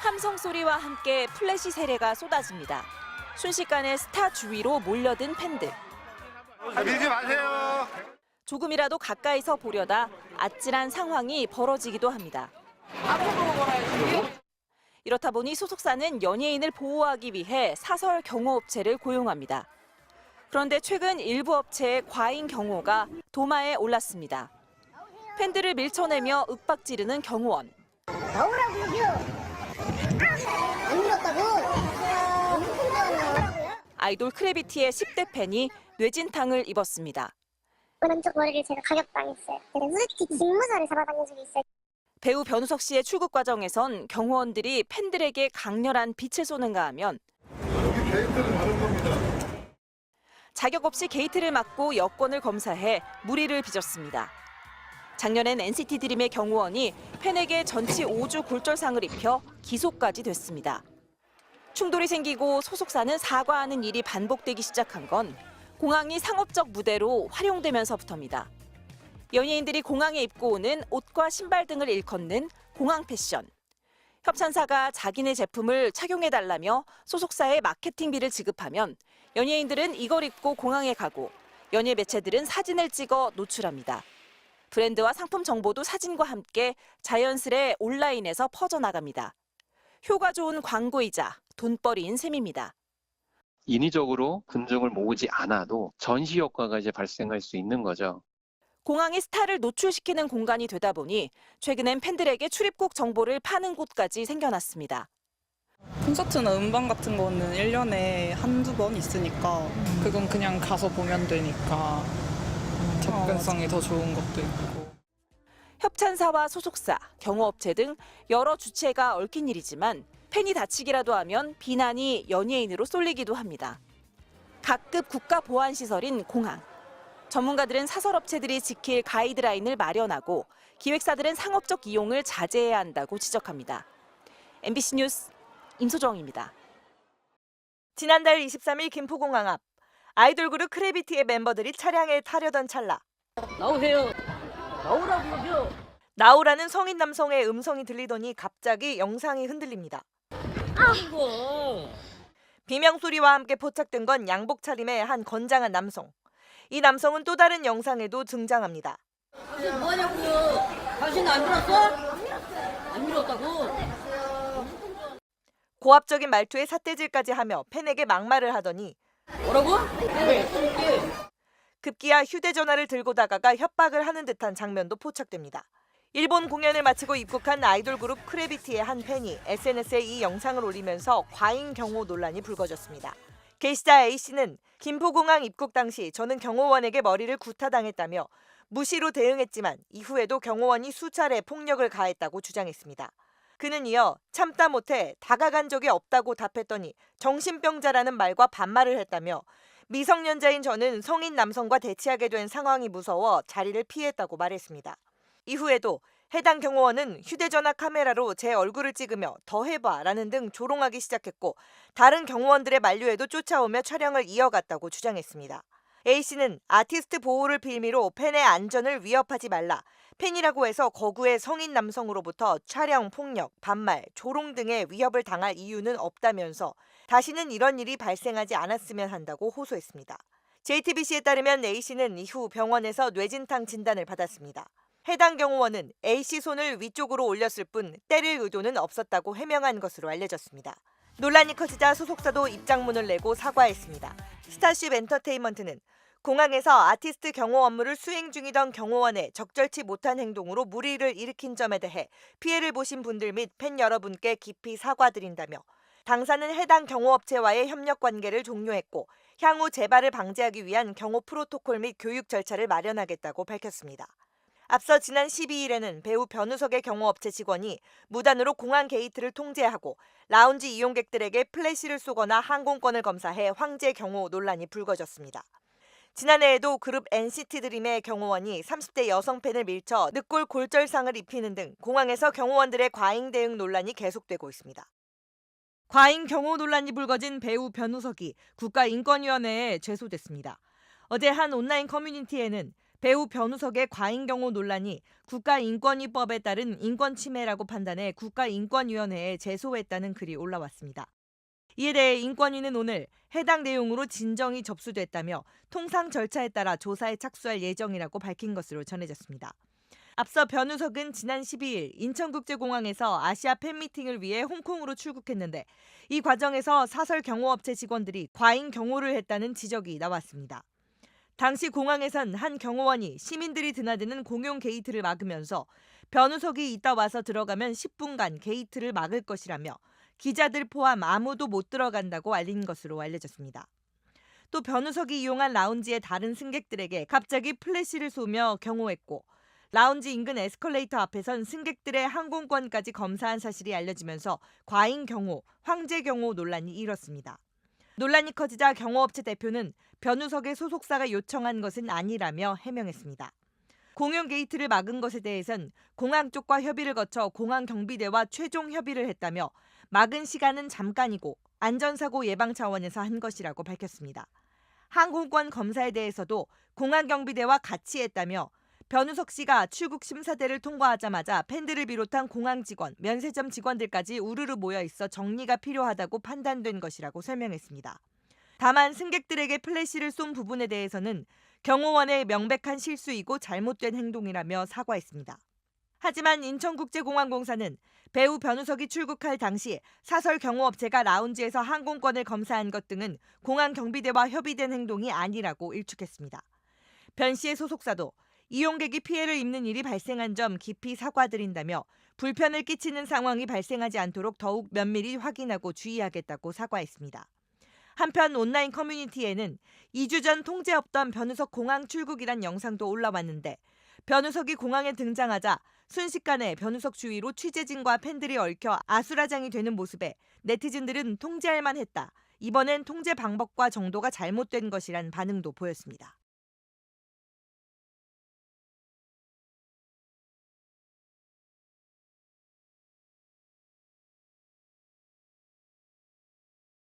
함성 소리와 함께 플래시 세례가 쏟아집니다. 순식간에 스타 주위로 몰려든 팬들. 밀지 마세요. 조금이라도 가까이서 보려다 아찔한 상황이 벌어지기도 합니다. 이렇다 보니 소속사는 연예인을 보호하기 위해 사설 경호업체를 고용합니다. 그런데 최근 일부 업체의 과잉 경호가 도마에 올랐습니다. 팬들을 밀쳐내며 윽박지르는 경호원. 나오라고요. 안 밀었다고. 아이돌 크래비티의 10대 팬이 뇌진탕을 입었습니다. 오른쪽 머리를 제가 가격당했어요. 제가 솔직히 직무서를 잡아당긴 적이 있어요. 배우 변우석 씨의 출국 과정에선 경호원들이 팬들에게 강렬한 빛을 쏘는가 하면 여기 게이트는 다른 겁니다. 자격 없이 게이트를 막고 여권을 검사해 무리를 빚었습니다. 작년엔 NCT 드림의 경호원이 팬에게 전치 5주 골절상을 입혀 기소까지 됐습니다. 충돌이 생기고 소속사는 사과하는 일이 반복되기 시작한 건 공항이 상업적 무대로 활용되면서부터입니다. 연예인들이 공항에 입고 오는 옷과 신발 등을 일컫는 공항 패션. 협찬사가 자기네 제품을 착용해달라며 소속사에 마케팅비를 지급하면 연예인들은 이걸 입고 공항에 가고 연예 매체들은 사진을 찍어 노출합니다. 브랜드와 상품 정보도 사진과 함께 자연스레 온라인에서 퍼져나갑니다. 효과 좋은 광고이자 돈벌이인 셈입니다. 인위적으로 군중을 모으지 않아도 전시 효과가 이제 발생할 수 있는 거죠. 공항이 스타를 노출시키는 공간이 되다 보니 최근엔 팬들에게 출입국 정보를 파는 곳까지 생겨났습니다. 콘서트나 음반 같은 거는 1년에 한두 번 있으니까 그건 그냥 가서 보면 되니까 접근성이 더 좋은 것도 있고. 협찬사와 소속사, 경호업체 등 여러 주체가 얽힌 일이지만 팬이 다치기라도 하면 비난이 연예인으로 쏠리기도 합니다. 각급 국가보안시설인 공항. 전문가들은 사설업체들이 지킬 가이드라인을 마련하고 기획사들은 상업적 이용을 자제해야 한다고 지적합니다. MBC 뉴스 임소정입니다. 지난달 23일 김포공항 앞 아이돌 그룹 크래비티의 멤버들이 차량에 타려던 찰나. 나오세요. 나오라고요. 나오라는 성인 남성의 음성이 들리더니 갑자기 영상이 흔들립니다. 이거. 비명 소리와 함께 포착된 건 양복 차림의 한 건장한 남성. 이 남성은 또 다른 영상에도 등장합니다. 뭐하냐고요. 당신 안 밀었어? 안 밀었다고. 고압적인 말투에 삿대질까지 하며 팬에게 막말을 하더니 뭐라고? 네. 급기야 휴대전화를 들고 다가가 협박을 하는 듯한 장면도 포착됩니다. 일본 공연을 마치고 입국한 아이돌 그룹 크래비티의 한 팬이 SNS에 이 영상을 올리면서 과잉 경호 논란이 불거졌습니다. 게시자 A씨는 김포공항 입국 당시 저는 경호원에게 머리를 구타당했다며 무시로 대응했지만 이후에도 경호원이 수차례 폭력을 가했다고 주장했습니다. 그는 이어 참다 못해 다가간 적이 없다고 답했더니 정신병자라는 말과 반말을 했다며 미성년자인 저는 성인 남성과 대치하게 된 상황이 무서워 자리를 피했다고 말했습니다. 이후에도 해당 경호원은 휴대전화 카메라로 제 얼굴을 찍으며 더 해봐라는 등 조롱하기 시작했고 다른 경호원들의 만류에도 쫓아오며 촬영을 이어갔다고 주장했습니다. A씨는 아티스트 보호를 빌미로 팬의 안전을 위협하지 말라, 팬이라고 해서 거구의 성인 남성으로부터 촬영, 폭력, 반말, 조롱 등의 위협을 당할 이유는 없다면서 다시는 이런 일이 발생하지 않았으면 한다고 호소했습니다. JTBC에 따르면 A씨는 이후 병원에서 뇌진탕 진단을 받았습니다. 해당 경호원은 A씨 손을 위쪽으로 올렸을 뿐 때릴 의도는 없었다고 해명한 것으로 알려졌습니다. 논란이 커지자 소속사도 입장문을 내고 사과했습니다. 스타쉽 엔터테인먼트는 공항에서 아티스트 경호 업무를 수행 중이던 경호원의 적절치 못한 행동으로 무리를 일으킨 점에 대해 피해를 보신 분들 및 팬 여러분께 깊이 사과드린다며 당사는 해당 경호업체와의 협력 관계를 종료했고 향후 재발을 방지하기 위한 경호 프로토콜 및 교육 절차를 마련하겠다고 밝혔습니다. 앞서 지난 12일에는 배우 변우석의 경호업체 직원이 무단으로 공항 게이트를 통제하고 라운지 이용객들에게 플래시를 쏘거나 항공권을 검사해 황제 경호 논란이 불거졌습니다. 지난해에도 그룹 NCT 드림의 경호원이 30대 여성 팬을 밀쳐 늑골 골절상을 입히는 등 공항에서 경호원들의 과잉 대응 논란이 계속되고 있습니다. 과잉 경호 논란이 불거진 배우 변우석이 국가인권위원회에 제소됐습니다. 어제 한 온라인 커뮤니티에는 배우 변우석의 과잉 경호 논란이 국가인권위법에 따른 인권침해라고 판단해 국가인권위원회에 제소했다는 글이 올라왔습니다. 이에 대해 인권위는 오늘 해당 내용으로 진정이 접수됐다며 통상 절차에 따라 조사에 착수할 예정이라고 밝힌 것으로 전해졌습니다. 앞서 변우석은 지난 12일 인천국제공항에서 아시아 팬미팅을 위해 홍콩으로 출국했는데 이 과정에서 사설 경호업체 직원들이 과잉 경호를 했다는 지적이 나왔습니다. 당시 공항에선 한 경호원이 시민들이 드나드는 공용 게이트를 막으면서 변우석이 이따 와서 들어가면 10분간 게이트를 막을 것이라며 기자들 포함 아무도 못 들어간다고 알린 것으로 알려졌습니다. 또 변우석이 이용한 라운지의 다른 승객들에게 갑자기 플래시를 쏘며 경호했고 라운지 인근 에스컬레이터 앞에선 승객들의 항공권까지 검사한 사실이 알려지면서 과잉 경호, 황제 경호 논란이 일었습니다. 논란이 커지자 경호업체 대표는 변우석의 소속사가 요청한 것은 아니라며 해명했습니다. 공용 게이트를 막은 것에 대해선 공항 쪽과 협의를 거쳐 공항 경비대와 최종 협의를 했다며 막은 시간은 잠깐이고 안전사고 예방 차원에서 한 것이라고 밝혔습니다. 항공권 검사에 대해서도 공항 경비대와 같이 했다며 변우석 씨가 출국 심사대를 통과하자마자 팬들을 비롯한 공항 직원, 면세점 직원들까지 우르르 모여 있어 정리가 필요하다고 판단된 것이라고 설명했습니다. 다만 승객들에게 플래시를 쏜 부분에 대해서는 경호원의 명백한 실수이고 잘못된 행동이라며 사과했습니다. 하지만 인천국제공항공사는 배우 변우석이 출국할 당시 사설 경호업체가 라운지에서 항공권을 검사한 것 등은 공항 경비대와 협의된 행동이 아니라고 일축했습니다. 변 씨의 소속사도 이용객이 피해를 입는 일이 발생한 점 깊이 사과드린다며 불편을 끼치는 상황이 발생하지 않도록 더욱 면밀히 확인하고 주의하겠다고 사과했습니다. 한편 온라인 커뮤니티에는 2주 전 통제 없던 변우석 공항 출국이란 영상도 올라왔는데 변우석이 공항에 등장하자 순식간에 변우석 주위로 취재진과 팬들이 얽혀 아수라장이 되는 모습에 네티즌들은 통제할 만했다. 이번엔 통제 방법과 정도가 잘못된 것이란 반응도 보였습니다.